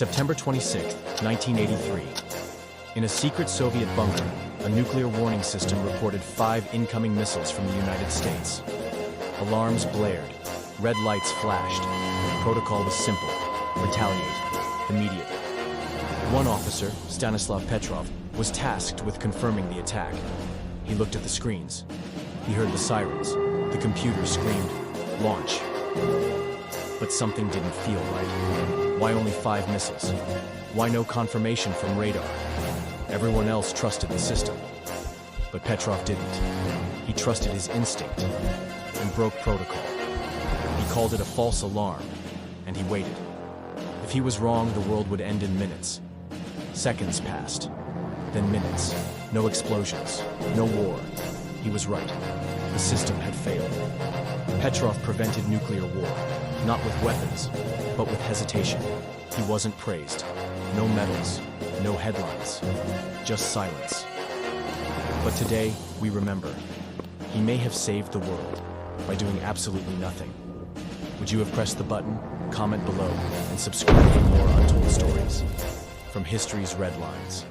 September 26, 1983. In a secret Soviet bunker, a nuclear warning system reported 5 incoming missiles from the United States. Alarms blared, red lights flashed. The protocol was simple: retaliate, immediate. One officer, Stanislav Petrov, was tasked with confirming the attack. He looked at the screens. He heard the sirens. The computer screamed, "Launch." But something didn't feel right. Why only 5 missiles? Why no confirmation from radar? Everyone else trusted the system. But Petrov didn't. He trusted his instinct and broke protocol. He called it a false alarm, and he waited. If he was wrong, the world would end in minutes. Seconds passed, then minutes. No explosions, no war. He was right. The system had failed. Petrov prevented nuclear war, not with weapons, but with hesitation. He wasn't praised. No medals, no headlines, just silence. But today, we remember. He may have saved the world by doing absolutely nothing. Would you have pressed the button? Comment below and subscribe for more untold stories from history's red lines.